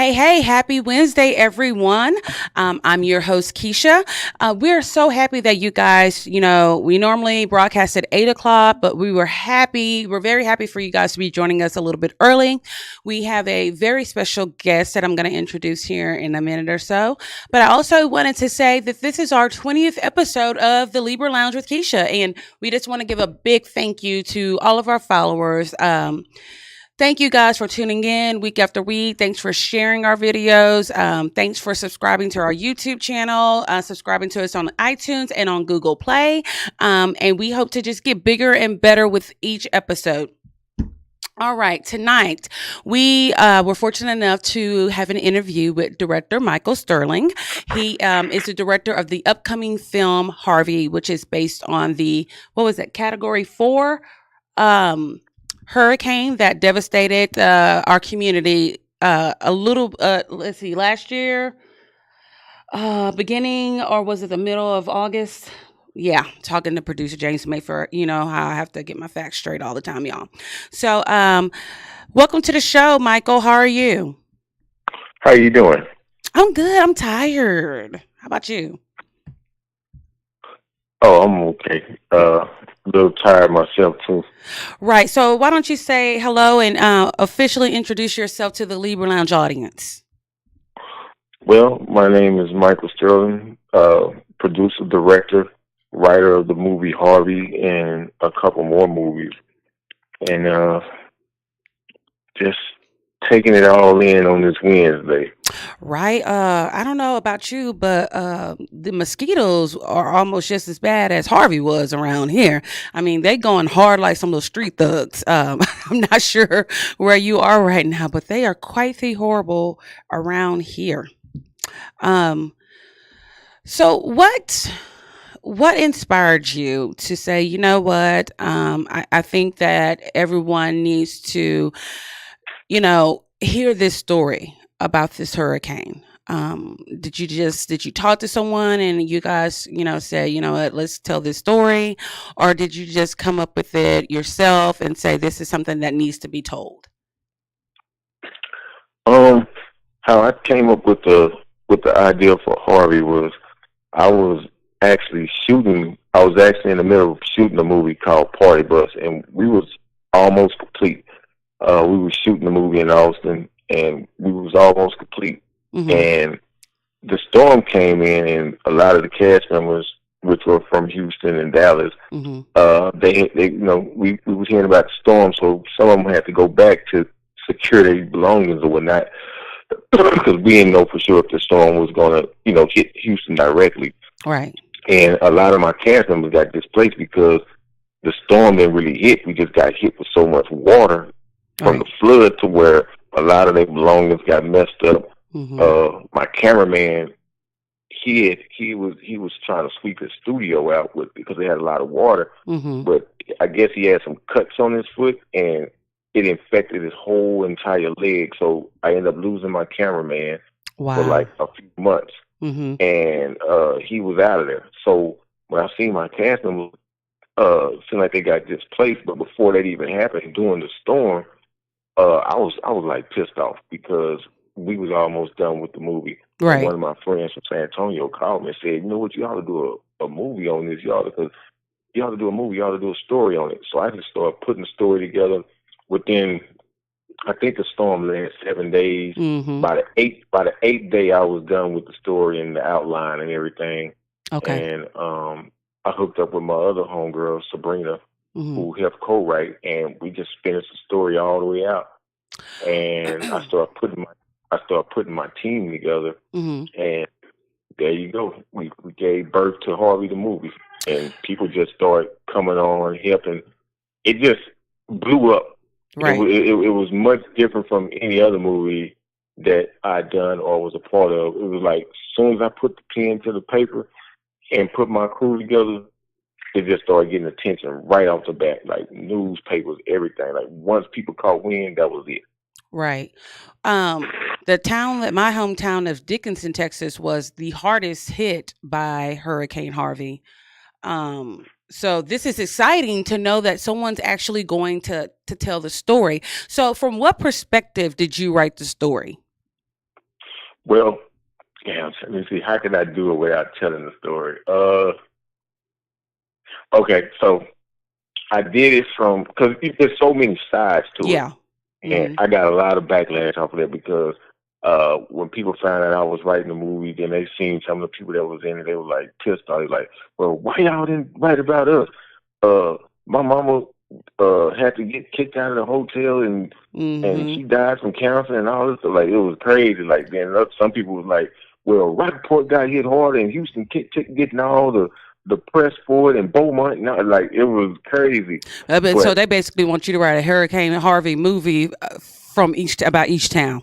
Hey, happy Wednesday, everyone. I'm your host, Keisha. We're so happy that you guys, we normally broadcast at 8 o'clock, but we're very happy for you guys to be joining us a little bit early. We have a very special guest that I'm going to introduce here in a minute or so. But I also wanted to say that this is our 20th episode of the Libra Lounge with Keisha. And we just want to give a big thank you to all of our followers. Thank you guys for tuning in week after week. Thanks for sharing our videos. Thanks for subscribing to our YouTube channel, subscribing to us on iTunes and on Google Play. And we hope to just get bigger and better with each episode. All right, tonight we were fortunate enough to have an interview with director Michael Sterling. He is the director of the upcoming film Harvey, which is based on the, Category 4 hurricane that devastated our community last year, beginning, or was it the middle of August? Yeah, talking to producer James Mayfair. You know how I have to get my facts straight all the time, y'all. So, welcome to the show, Michael. How are you? How you doing? I'm good. I'm tired. How about you? Oh, I'm okay. A little tired myself too. Right. So, why don't you say hello and officially introduce yourself to the Libra Lounge audience? Well, my name is Michael Sterling, producer, director, writer of the movie Harvey and a couple more movies, and just taking it all in on this Wednesday. Right. I don't know about you, but the mosquitoes are almost just as bad as Harvey was around here. I mean, they going hard like some little street thugs. I'm not sure where you are right now, but they are quite the horrible around here. Um, so what inspired you to say, you know what? I think that everyone needs to, hear this story about this hurricane. Did you talk to someone and you guys, say, you know what, let's tell this story? Or did you just come up with it yourself and say this is something that needs to be told? Um, how I came up with the idea for Harvey was I was actually shooting. I was actually in the middle of shooting a movie called Party Bus, and we was almost complete. We were shooting a movie in Austin, and we was almost complete. Mm-hmm. And the storm came in, and a lot of the cast members, which were from Houston and Dallas, Mm-hmm. we was hearing about the storm, so some of them had to go back to secure their belongings or whatnot, because we didn't know for sure if the storm was going to, hit Houston directly. Right. And a lot of my cast members got displaced because the storm didn't really hit. We just got hit with so much water from Right. the flood to where a lot of their belongings got messed up. Mm-hmm. My cameraman, he was trying to sweep his studio out with because they had a lot of water, Mm-hmm. but I guess he had some cuts on his foot and it infected his whole entire leg. So I ended up losing my cameraman for Wow. like a few months, Mm-hmm. and he was out of there. So when I seen my cast members, seemed like they got displaced, but before that even happened, during the storm, I was like pissed off because we was almost done with the movie. And Right. one of my friends from San Antonio called me and said, "You know what? You ought to do a movie on this. You ought to do a movie. You ought to do a story on it." So I just started putting the story together. Within, I think the storm lasted 7 days. Mm-hmm. By the eighth day, I was done with the story and the outline and everything. Okay. And I hooked up with my other homegirl, Sabrina, Mm-hmm. who helped co-write, and we just finished the story all the way out. And I started putting my team together, Mm-hmm. and there you go. We gave birth to Harvey the movie, and people just started coming on, helping. It just blew up. Right. It was much different from any other movie that I'd done or was a part of. It was like as soon as I put the pen to the paper and put my crew together, it just started getting attention right off the bat, like newspapers, everything. Like once people caught wind, that was it. Right. Um, my hometown of Dickinson, Texas, was the hardest hit by Hurricane Harvey. So this is exciting to know that someone's actually going to tell the story. So from what perspective did you write the story? Well, yeah, let me see. How can I do it without telling the story? Okay, so I did it from because there's so many sides to it, Yeah. and Hmm. I got a lot of backlash off of that because when people found out I was writing the movie, then they seen some of the people that was in it, they were like pissed off. They like, well, why y'all didn't write about us? Uh, my mama had to get kicked out of the hotel, and Hmm. she died from cancer and all this. So, like, it was crazy. Like, then some people was like, well, Rockport got hit hard, and Houston getting all the press for it, and Beaumont, not like it was crazy. But so But they basically want you to write a Hurricane Harvey movie from each about each town.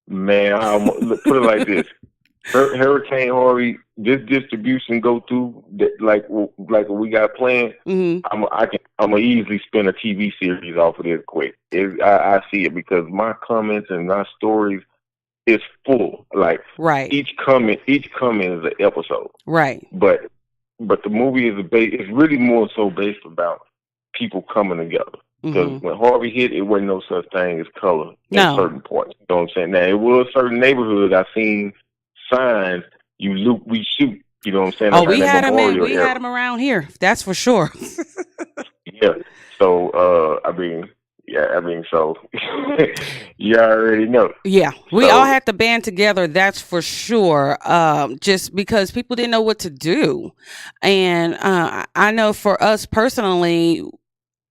man, look, put it like this: Hurricane Harvey, this distribution go through that like what we got planned. Hmm. I'm gonna easily spin a TV series off of this quick. I see it because my comments and my stories is full. Like Right. each comment is an episode. Right. But the movie is really more so based about people coming together. Because Hmm. when Harvey hit, it wasn't no such thing as color in No. certain parts. You know what I'm saying? Now it was certain neighborhoods I seen signs, you loot, we shoot. You know what I'm saying? Oh, Around that memorial we had era. them around here. That's for sure. Yeah. So so you already know. Yeah, we all So had to band together. That's for sure. Just because people didn't know what to do, and I know for us personally,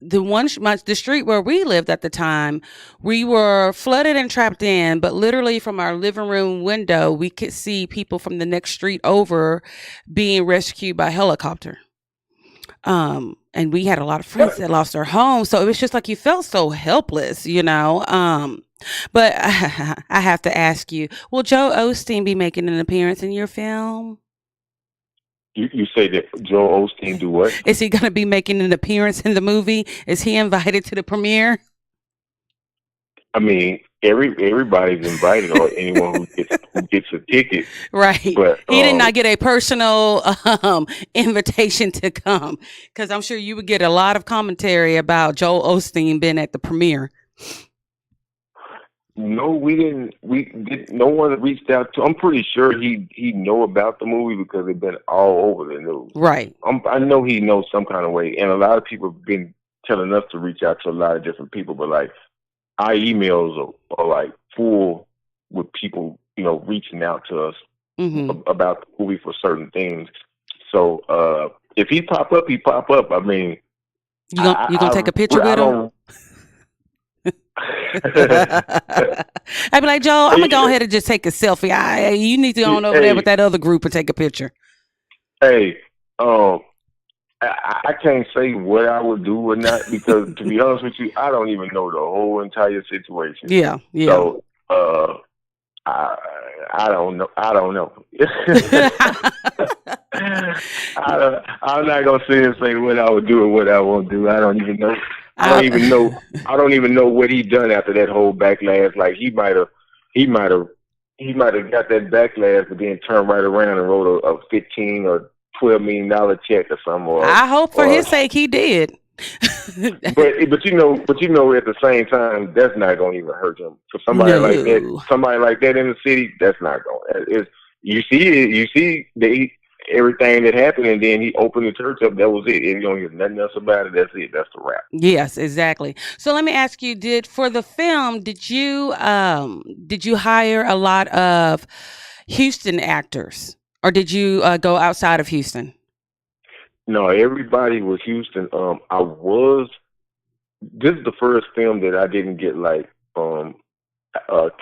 the street where we lived at the time, we were flooded and trapped in. But literally, from our living room window, we could see people from the next street over being rescued by helicopter. And we had a lot of friends that lost their homes, so it was just like you felt so helpless, you know. But I have to ask you, will Joe Osteen be making an appearance in your film? you say that Joel Osteen do what? Is he going to be making an appearance in the movie? Is he invited to the premiere? I mean, everybody's invited, or anyone who gets a ticket. Right. But He did not get a personal invitation to come, because I'm sure you would get a lot of commentary about Joel Osteen being at the premiere. no, we didn't. We did. No one reached out to. I'm pretty sure he know about the movie because it's been all over the news. Right. I know he knows some kind of way, and a lot of people have been telling us to reach out to a lot of different people. But like our emails are like full with people, reaching out to us Hmm. about the movie for certain things. So if he pop up, he pop up. I mean, You gonna take a picture I with him? don't. I'd be like, Joe, I'm gonna go ahead and just take a selfie. You need to go on over there with Hey, that other group and take a picture. hey, um, I can't say what I would do or not because, to be honest with you, I don't even know the whole entire situation. Yeah, yeah. So, I I don't know. I don't know. I'm not gonna sit and say what I would do or what I won't do. I don't even know. I don't even I, know. I don't even know what he done after that whole backlash. Like he might have, he might have got that backlash, but then turned right around and wrote a $15 or $12 million check or something, I hope for or his sake he did. but at the same time, that's not gonna even hurt him. For No. somebody like that in the city, that's not going. It's you see it, you see everything that happened, and then he opened the church up. That was it. And you don't hear nothing else about it. That's it. That's the wrap. Yes, exactly. So let me ask you, for the film, did you hire a lot of Houston actors, or did you go outside of Houston? No, everybody was Houston. I was. This is the first film that I didn't get like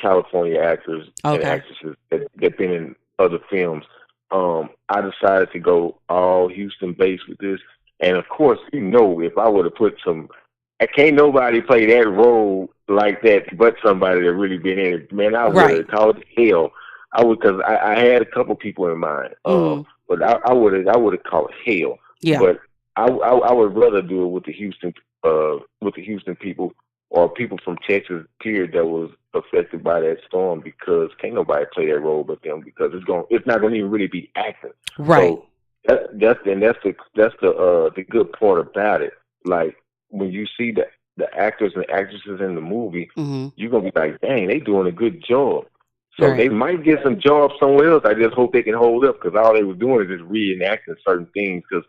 California actors and Okay. actresses that been in other films. I decided to go all Houston based with this, and of course, if I would have put I can't nobody play that role like that, but somebody that really been in it. Man, I would Right. have called hell. I would because I had a couple people in mind. Mm. But I would have called hell. Yeah. But I would rather do it with the Houston people or people from Texas, period, that was affected by that storm because can't nobody play that role but them because it's not gonna even really be acting. Right. So that's the good part about it. Like when you see the actors and actresses in the movie, Hmm. you're gonna be like, dang, they doing a good job. So they Right. might get some jobs somewhere else. I just hope they can hold up because all they was doing is just reenacting certain things. Because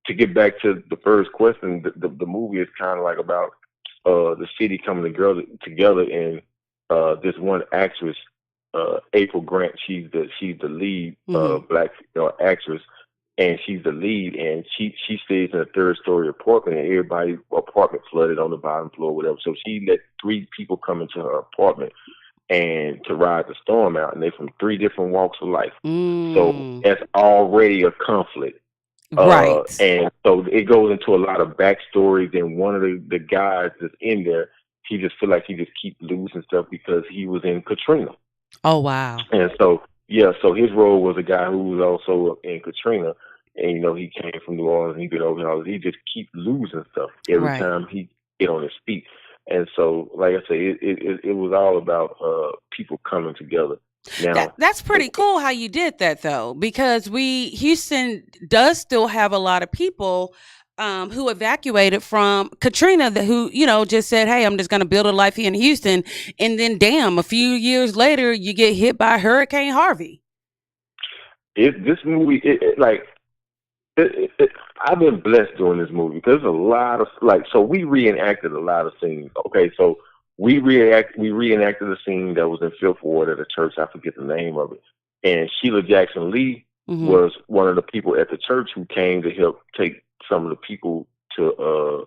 to get back to the first question, the movie is kind of like about the city coming together, and this one actress, April Grant, she's the lead Mm-hmm. black female actress, and she's the lead, and she stays in a third story apartment, and everybody's apartment flooded on the bottom floor, whatever. So she let three people come into her apartment and to ride the storm out, and they from three different walks of life. So Mm. that's already a conflict. Right. And so it goes into a lot of backstories. And one of the guys that's in there, he just feel like he just keep losing stuff because he was in Katrina. Oh, wow. And so yeah, so his role was a guy who was also in Katrina. And he came from New Orleans. And he been over here. He just keep losing stuff every Right. time he get on his feet. And so, like I say, it was all about people coming together. Now, That's pretty cool how you did that though, because Houston does still have a lot of people who evacuated from Katrina that who just said, "Hey, I'm just going to build a life here in Houston," and then damn, a few years later, you get hit by Hurricane Harvey. this movie, I've been blessed doing this movie because there's a lot of so we reenacted a lot of scenes. Okay, so we reenacted a scene that was in Fifth Ward at a church. I forget the name of it. And Sheila Jackson Lee Mm-hmm. was one of the people at the church who came to help take some of the people to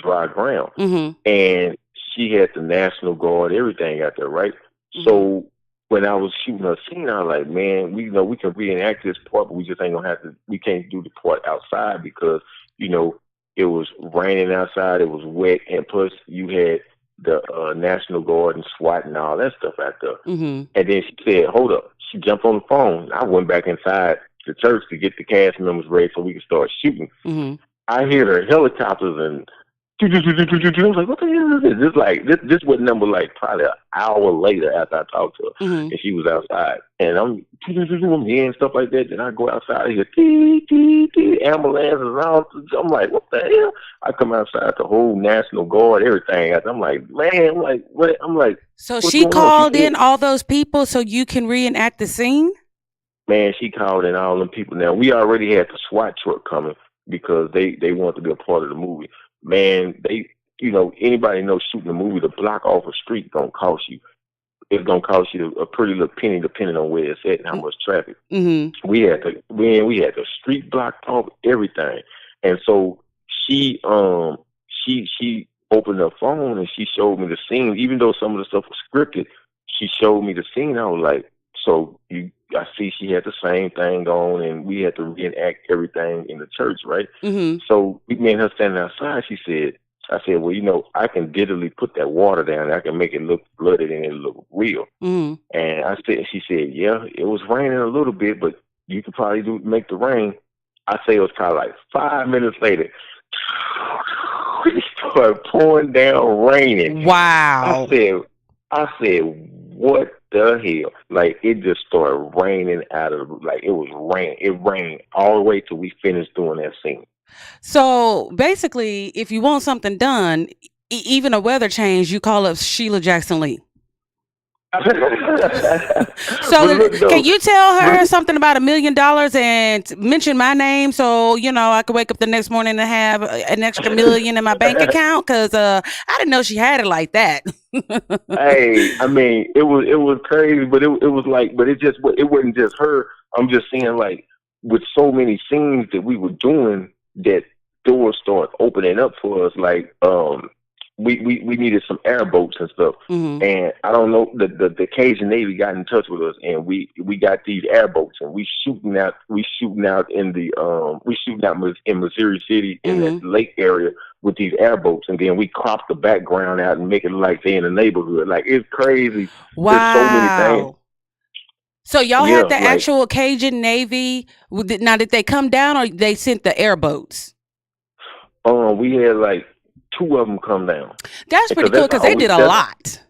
dry ground. Mm-hmm. And she had the National Guard, everything out there, right? Mm-hmm. So when I was shooting her scene, I was like, man, we can reenact this part, but we just ain't gonna have to. We can't do the part outside because it was raining outside, it was wet, and plus you had the National Guard and SWAT and all that stuff out there. Mm-hmm. And then she said, hold up. She jumped on the phone. I went back inside the church to get the cast members ready so we could start shooting. Mm-hmm. I hear the helicopters and I was like, what the hell is this? This was number probably an hour later after I talked to her Mm-hmm. and she was outside. And I'm hearing stuff like that. Then I go outside and hear tee, tee, tee, ambulances and all. I'm like, what the hell? I come outside, the whole National Guard, everything. I'm like, man, I'm like, what? I'm like, So what's she going on? called She said, in all those people so you can reenact the scene? man, she called in all them people. Now, we already had the SWAT truck coming because they wanted to be a part of the movie. Man, anybody knows shooting a movie, to block off a street gonna cost you. It's gonna cost you a pretty little penny depending on where it's at and how much traffic. Mm-hmm. We had the street blocked off, everything. And so she opened her phone and she showed me the scene. Even though some of the stuff was scripted, she showed me the scene. I was like, I see she had the same thing on, and we had to reenact everything in the church, right? Mm-hmm. So me and her standing outside, I said, well, I can digitally put that water down. I can make it look blooded and it look real. Mm-hmm. And she said, yeah, it was raining a little bit, but you could probably make the rain. I say it was probably 5 minutes later. It started pouring down, raining. Wow. I said, what the hell? It just started raining it was rain. It rained all the way till we finished doing that scene. So basically, if you want something done, even a weather change, you call up Sheila Jackson Lee. So can you tell her something about $1 million and mention my name so I could wake up the next morning and have an extra million in my bank account? Because I didn't know she had it like that. Hey, I mean, it was crazy, but it was but it wasn't just her. I'm just saying, with so many scenes that we were doing, that doors started opening up for us. We needed some airboats and stuff. Mm-hmm. And I don't know, the Cajun Navy got in touch with us, and we got these airboats, and we shooting out in Missouri City in Mm-hmm. that lake area with these airboats, and then we crop the background out and make it like they in the neighborhood. It's crazy. Wow. There's so many things. So y'all had the actual Cajun Navy. Now, did they come down or they sent the airboats? We had 2 of them come down. That's pretty cool because they did a lot.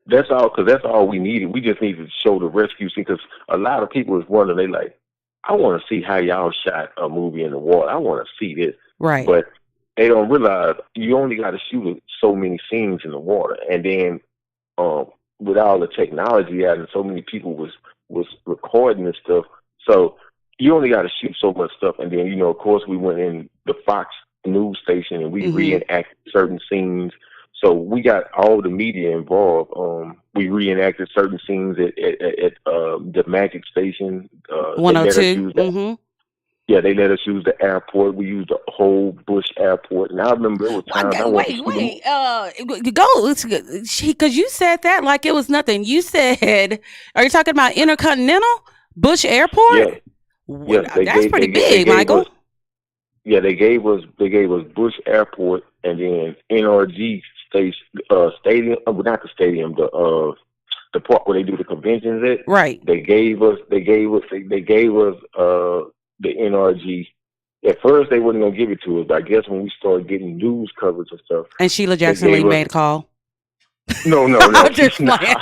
That's all we needed. We just needed to show the rescue scene because a lot of people is wondering. I want to see how y'all shot a movie in the water. I want to see this. Right. But they don't realize you only got to shoot so many scenes in the water, and then with all the technology out and so many people was recording and stuff. So you only got to shoot so much stuff, and then of course we went in the Fox news station and we reenacted certain scenes. So we got all the media involved. We reenacted certain scenes at the Magic Station. 102. Yeah, they let us use the airport. We used the whole Bush Airport, and I remember there were times I went to because you said that like it was nothing. You said, are you talking about Intercontinental Bush Airport? Yeah, that's pretty big, Michael. They gave us Bush Airport, and then NRG stadium. Well, not the stadium. The part where they do the conventions at. Right. They gave us the NRG. At first, they wasn't gonna give it to us, but I guess when we started getting news coverage and stuff, and Sheila Jackson Lee made a call. No. I'm just playing.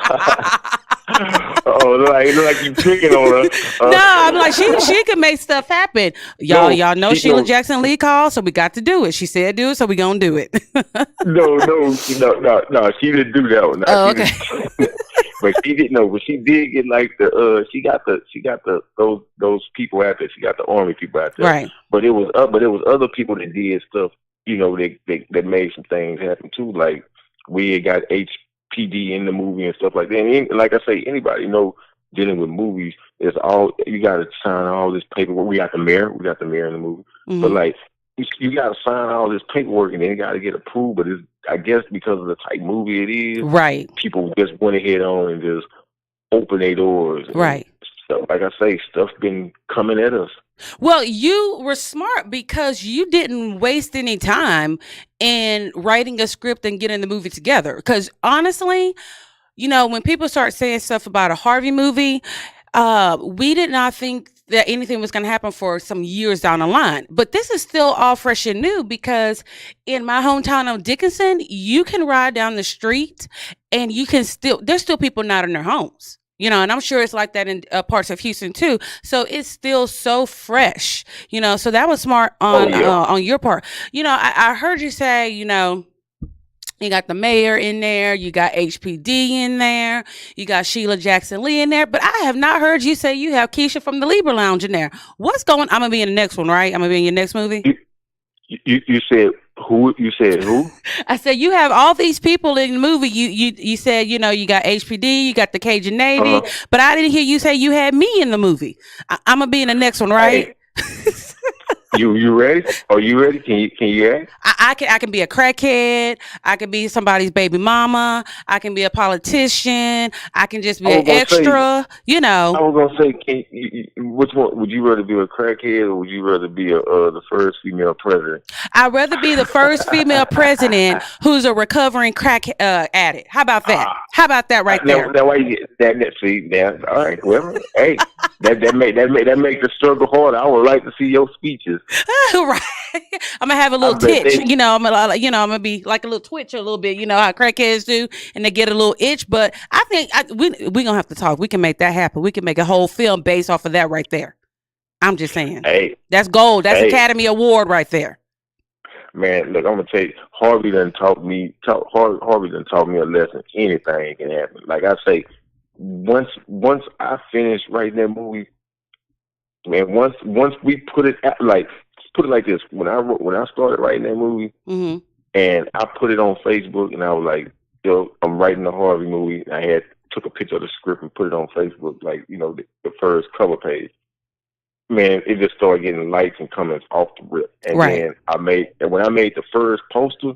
Oh, look like you picking on her. No, I'm like she can make stuff happen. Y'all know Sheila Jackson Lee called, so we got to do it. She said do it, so we gonna do it. No, she didn't do that one. Oh, okay. But she didn't know. But she did get like she got those people out there. She got the Army people out there. Right. But it was other people that did stuff. That made some things happen too. Like we had got PD in the movie and stuff like that. And like I say, anybody dealing with movies is all you got to sign all this paperwork. We got the mayor in the movie, but like you got to sign all this paperwork and then it got to get approved. But I guess because of the type movie it is, right? People just went ahead on and just open their doors, right? So, like I say, stuff's been coming at us. Well, you were smart because you didn't waste any time in writing a script and getting the movie together. Because honestly, when people start saying stuff about a Harvey movie, we did not think that anything was going to happen for some years down the line. But this is still all fresh and new because in my hometown of Dickinson, you can ride down the street and there's still people not in their homes. And I'm sure it's like that in parts of Houston too. So it's still so fresh, so that was smart on your part. I heard you say, you got the mayor in there, you got HPD in there, you got Sheila Jackson Lee in there, but I have not heard you say you have Keisha from the Libra Lounge in there. What's going on? I'm going to be in the next one, right? I'm going to be in your next movie. You said who? You said who? I said you have all these people in the movie. You said you got HPD, you got the Cajun Navy, but I didn't hear you say you had me in the movie. I'm gonna be in the next one, right? Hey. You ready? Are you ready? Can you act? I can be a crackhead. I can be somebody's baby mama. I can be a politician. I can just be an extra. I was gonna say, which one would you rather be, a crackhead or would you rather be the first female president? I'd rather be the first female president who's a recovering crack addict. How about that? How about that right there? That why you get that. See, that all right. Well, hey, that make the struggle harder. I would like to see your speeches. Right. I'm gonna have a little twitch. I'm gonna be like a little twitch a little bit. You know how crackheads do, and they get a little itch. But I think we gonna have to talk. We can make that happen. We can make a whole film based off of that right there. I'm just saying. Hey, that's gold. That's Academy Award right there. Man, look, I'm gonna tell you, Harvey done taught me a lesson. Anything can happen. Like I say, once I finish writing that movie, man, once we put it like this. When I started writing that movie, and I put it on Facebook, and I was like, yo, I'm writing the Harvey movie. And I took a picture of the script and put it on Facebook, like, the first cover page. Man, it just started getting likes and comments off the rip. And then when I made the first poster,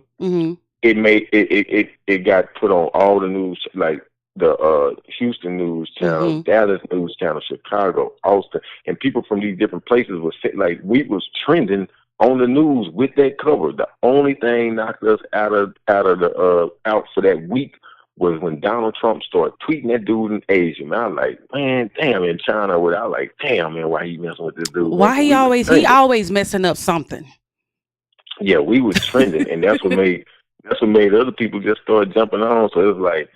it got put on all the news, like the Houston news channel, Dallas news channel, Chicago, Austin, and people from these different places like we was trending on the news with that cover. The only thing knocked us out for that week was when Donald Trump started tweeting that dude in Asia. Man, I was like, man, damn, in China, I was like, damn, man, why he messing with this dude? Why he always messing up something? Yeah, we was trending, and that's what made other people just start jumping on. So it was like,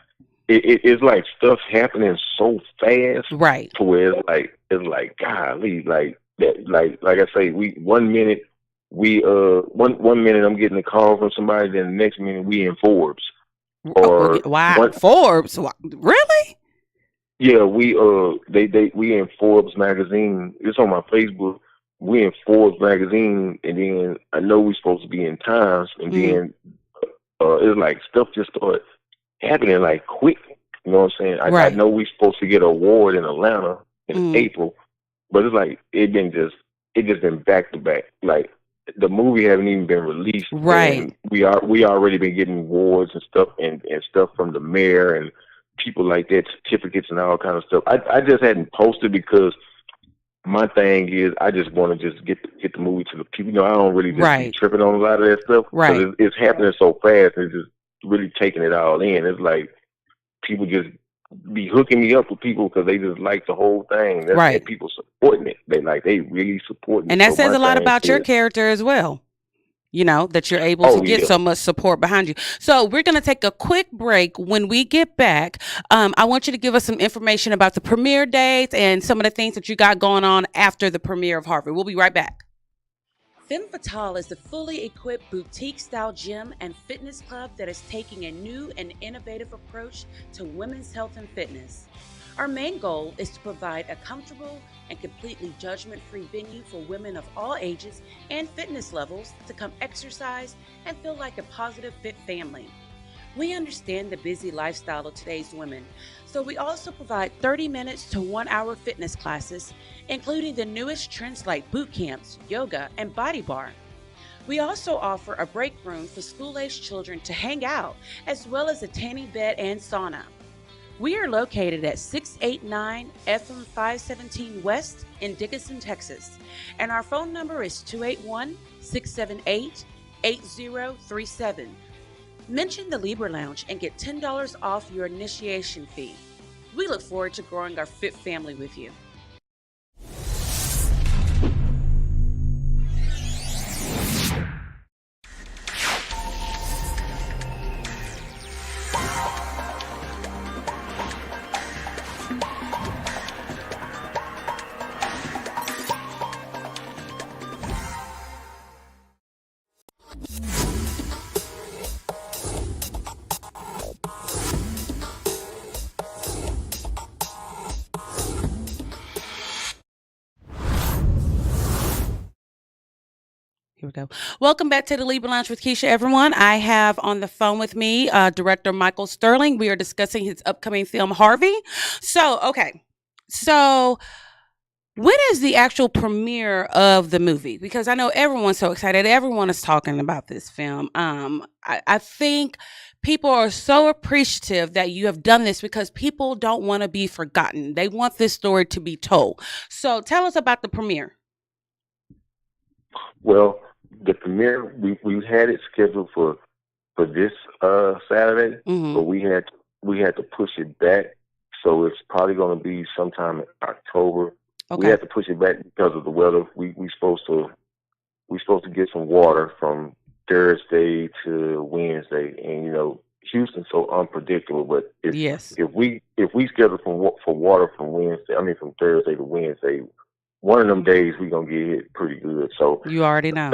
it's like stuff happening so fast, right? To where it's like golly, like that, like I say, one minute I'm getting a call from somebody, then the next minute we in Forbes. or Wow, one. Forbes, really? Yeah, we in Forbes magazine. It's on my Facebook. We in Forbes magazine, and then I know we supposed to be in Times, and Mm, then it's like stuff just started happening like quick. You know what I'm saying? I right. know we supposed to get an award in Atlanta in Mm, April, but it's like it just been back to back. Like the movie haven't even been released, right. and we already been getting awards and stuff from the mayor and people like that, certificates and all kind of stuff. I just hadn't posted because my thing is I just want to just get the movie to the people. You know, I don't really just be Right. tripping on a lot of that stuff because Right. it's happening so fast and it's just really taking it all in. It's like people just be hooking me up with people because they just like the whole thing. And Right. people supporting it. They really supporting it. And that So says my a lot thing about your is, character as well. You know, that you're able to oh get yeah, so much support behind you. So we're going to take a quick break. When we get back, I want you to give us some information about the premiere dates and some of the things that you got going on after the premiere of Harvey. We'll be right back. Femme Fatale is the fully equipped boutique-style gym and fitness club that is taking a new and innovative approach to women's health and fitness. Our main goal is to provide a comfortable and completely judgment-free venue for women of all ages and fitness levels to come exercise and feel like a positive, fit family. We understand the busy lifestyle of today's women, so we also provide 30 minutes to 1 hour fitness classes, including the newest trends like boot camps, yoga, and body bar. We also offer a break room for school-aged children to hang out, as well as a tanning bed and sauna. We are located at 689 FM 517 West in Dickinson, Texas, and our phone number is 281 678 8037. Mention the Libra Lounge and get $10 off your initiation fee. We look forward to growing our fit family with you. Here we go. Welcome back to the Libra Lounge with Keisha, everyone. I have on the phone with me director Michael Sterling. We are discussing his upcoming film, Harvey. Okay. So, when is the actual premiere of the movie? Because I know everyone's so excited. Everyone is talking about this film. I think people are so appreciative that you have done this because people don't want to be forgotten. They want this story to be told. So, tell us about the premiere. well, the premiere we had it scheduled for this Saturday, Mm-hmm. but we had to push it back. So it's probably going to be sometime in October. We Okay. had to push it back because of the weather. We supposed to get some water from Thursday to Wednesday, and you know Houston's so unpredictable. But Yes. if we schedule for water from from Thursday to Wednesday, one of them days we gonna get hit pretty good. So You already know.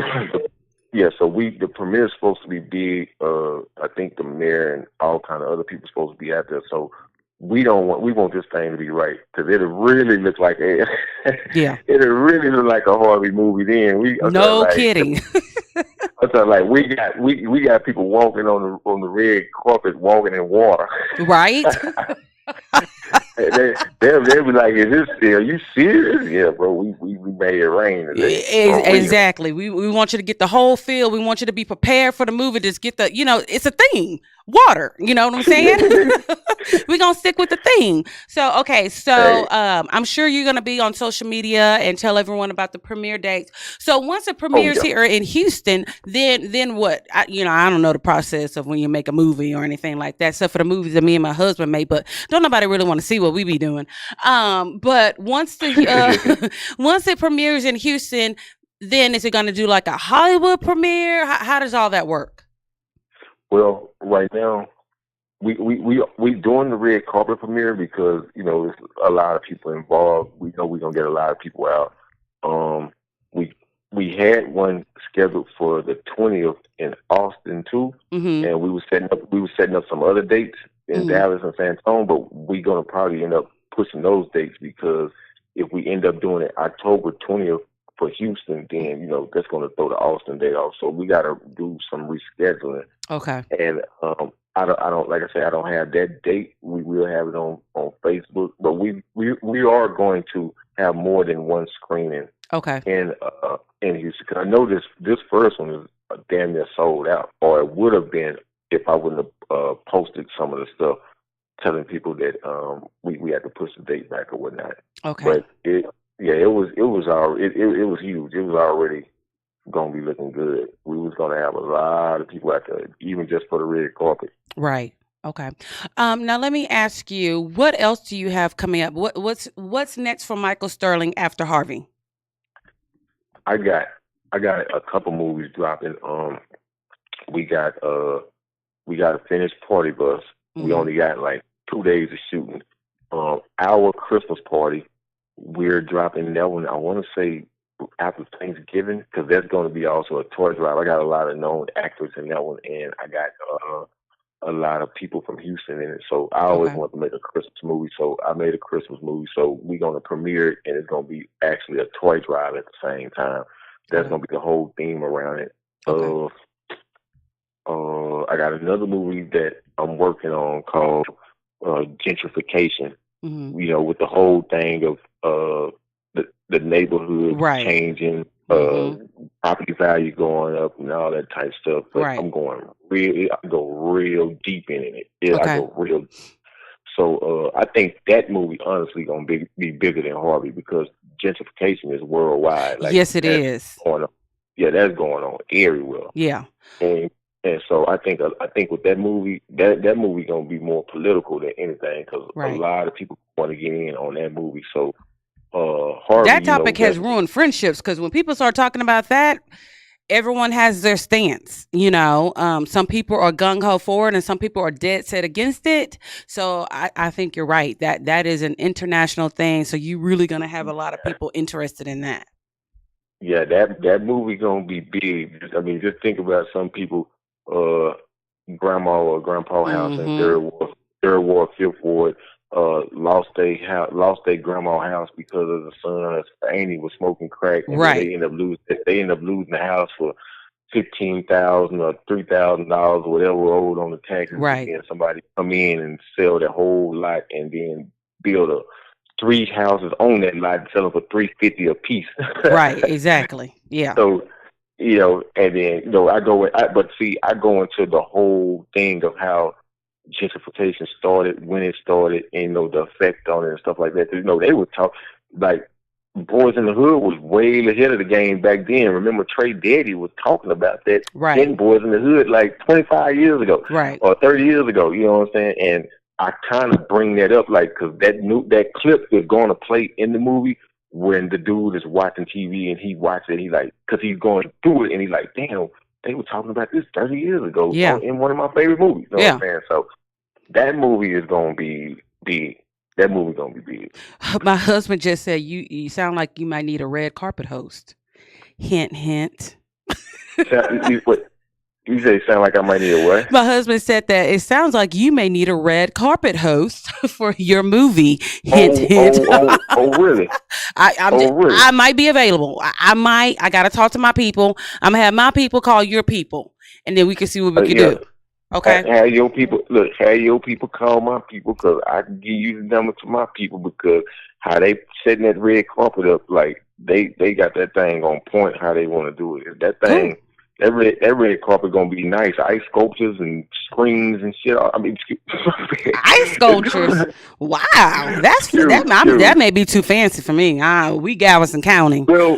yeah, so the premiere is supposed to be big. I think the mayor and all kind of other people supposed to be out there. So we want this thing to be right because it'll really look like Yeah. it'll really look like a Harvey movie. Then No kidding. I'm talking like we got people walking on the red carpet, walking in water. Right? They'll be like, "Is this? Are you serious?" Yeah, bro. We made it rain today for real. Exactly. We want you to get the whole feel. We want you to be prepared for the movie. Just get it's a theme. Water. You know what I'm saying? We're gonna stick with the theme. So okay, Hey, I'm sure you're gonna be on social media and tell everyone about the premiere dates. So once it oh premieres yeah. here in Houston, then what? I don't know the process of when you make a movie or anything like that, except for the movies that me and my husband made. But don't nobody really want to see what we be doing. But once the once it premieres in Houston, then is it going to do like a Hollywood premiere? How does all that work? Well, right now we doing the red carpet premiere because you know there's a lot of people involved. We know we're gonna get a lot of people out. Um, we we had one scheduled for the 20th in Austin too, Mm-hmm. and we were setting up some other dates in Mm-hmm. Dallas and San Antonio, but we're gonna probably end up pushing those dates because if we end up doing it October 20th for Houston, then that's gonna throw the Austin date off. So we gotta do some rescheduling. Okay. And I don't like I said, I don't have that date. We will have it on Facebook, but we are going to have more than one screening Okay. in Houston. Cause I know this first one is damn near sold out, or it would have been if I wouldn't have posted some of the stuff telling people that we had to push the date back or whatnot. Okay. But it was huge. It was already gonna be looking good. We was gonna have a lot of people out there, even just for the red carpet. Right. Okay. Now let me ask you, what else do you have coming up? What's next for Michael Sterling after Harvey? I got I got a couple movies dropping. We got we got a finished Party Bus. We Mm-hmm. only got like 2 days of shooting. Our Christmas party, we're dropping that one. I want to say after Thanksgiving because that's going to be also a toy drive. I got a lot of known actors in that one, and I got a lot of people from Houston in it. So I always Okay. want to make a Christmas movie. So I made a Christmas movie. So we're going to premiere it, and it's going to be actually a toy drive at the same time. That's Okay. going to be the whole theme around it. Okay. I got another movie that I'm working on called Gentrification. Mm-hmm. With the whole thing of the neighborhood Right. changing, Mm-hmm. property value going up, and all that type stuff. But Right. I go real deep in it. Yeah, I Okay. go real. So I think that movie honestly gonna be bigger than Harvey because gentrification is worldwide. Like Yes, it that's is. going on. Yeah, that's going on everywhere. Yeah. And so I think with that movie, that movie gonna be more political than anything because a Right. lot of people want to get in on that movie. So Harvey, That topic has that's ruined friendships because when people start talking about that, everyone has their stance. Some people are gung ho for it, and some people are dead set against it. So I think you're right that is an international thing. So you really gonna have a lot of people interested in that. yeah, that movie gonna be big. I mean, just think about some people, uh, grandma or grandpa house in Mm-hmm. Third Ward, Fifth Ward, lost their grandma house because of the son Annie was smoking crack, and then Right. they end up losing the house for 15,000 or $3,000 or whatever owed on the taxes, and Right. then somebody come in and sell the whole lot and then build three houses on that lot and sell them for 350 a piece. Right. Exactly. Yeah. So, and then but see, I go into the whole thing of how gentrification started, when it started, and the effect on it and stuff like that. They would talk like Boys in the Hood was way ahead of the game back then. Remember, Trey Daddy was talking about that Right. in Boys in the Hood like 25 years ago Right. or 30 years ago. You know what I'm saying? And I kind of bring that up, like, because that clip is going to play in the movie when the dude is watching TV and he watches it. He like, because he's going through it and he's like, damn, they were talking about this 30 years ago Yeah. in one of my favorite movies. You know what I'm Yeah. saying? So that movie is going to be big. That movie going to be big. My husband just said you sound like you might need a red carpet host. Hint, hint. What you say? Sound like I might need a what? My husband said that it sounds like you may need a red carpet host for your movie. Hint, hint. Really? Really? I might be available. I gotta talk to my people. I'm gonna have my people call your people, and then we can see what we can Yeah. do. Okay. Have your people Have your people call my people because I can give you the number to my people because how they setting that red carpet up, like they got that thing on point. How they want to do it. That Cool. thing, that red carpet gonna be nice. Ice sculptures and screens and shit. I mean, Ice sculptures. Wow, Shoot. that may be too fancy for me. We gals and counting. Well,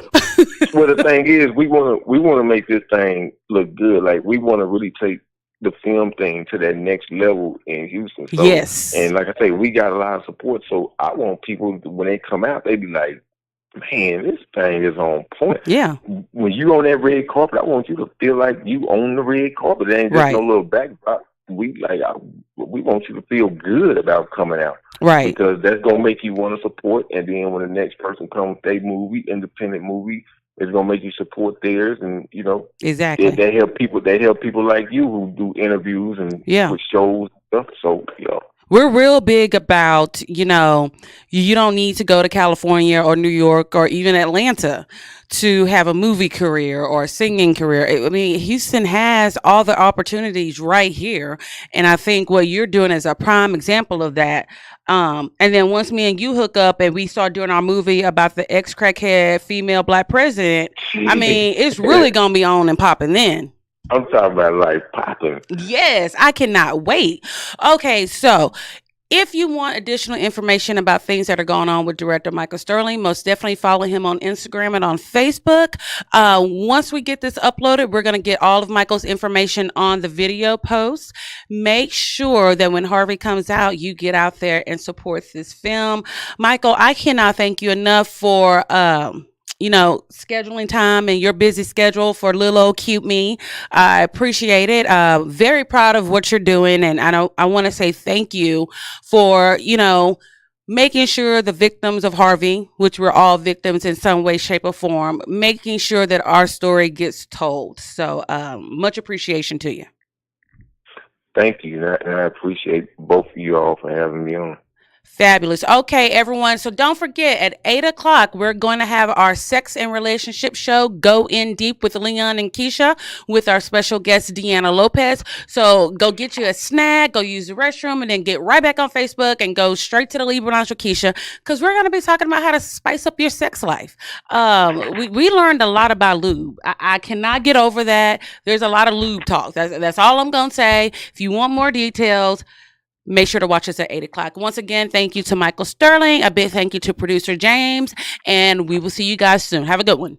the thing is, we wanna make this thing look good. Like we want to really take the film thing to that next level in Houston. So, Yes. and like I say, we got a lot of support. So I want people when they come out, they be like, "Man, this thing is on point." Yeah. When you on that red carpet, I want you to feel like you own the red carpet. It ain't just no Right. little backdrop. We want you to feel good about coming out Right. because that's gonna make you want to support. And then when the next person comes with their movie, independent movie, it's gonna make you support theirs, and you know, Exactly. they help people. They help people like you who do interviews and Yeah. with shows and stuff. So We're real big about, you don't need to go to California or New York or even Atlanta to have a movie career or a singing career. I mean, Houston has all the opportunities right here. And I think what you're doing is a prime example of that. And then once me and you hook up and we start doing our movie about the ex crackhead female black president, I mean, it's really going to be on and popping then. I'm talking about like popping. Yes, I cannot wait. Okay, so if you want additional information about things that are going on with director Michael Sterling, most definitely follow him on Instagram and on Facebook. Once we get this uploaded, we're going to get all of Michael's information on the video post. Make sure that when Harvey comes out, you get out there and support this film. Michael, I cannot thank you enough for scheduling time and your busy schedule for little old cute me. I appreciate it. Very proud of what you're doing. And I want to say thank you for, making sure the victims of Harvey, which we're all victims in some way, shape, or form, making sure that our story gets told. So much appreciation to you. Thank you. And I appreciate both of you all for having me on. Fabulous. Okay, everyone. So don't forget, at 8 o'clock, we're going to have our sex and relationship show, Go In Deep with Leon and Keisha, with our special guest, Deanna Lopez. So go get you a snack, go use the restroom, and then get right back on Facebook and go straight to the Libra with Keisha, because we're going to be talking about how to spice up your sex life. We learned a lot about lube. I cannot get over that. There's a lot of lube talk. That's all I'm going to say. If you want more details, make sure to watch us at 8 o'clock. Once again, thank you to Michael Sterling. A big thank you to producer James. And we will see you guys soon. Have a good one.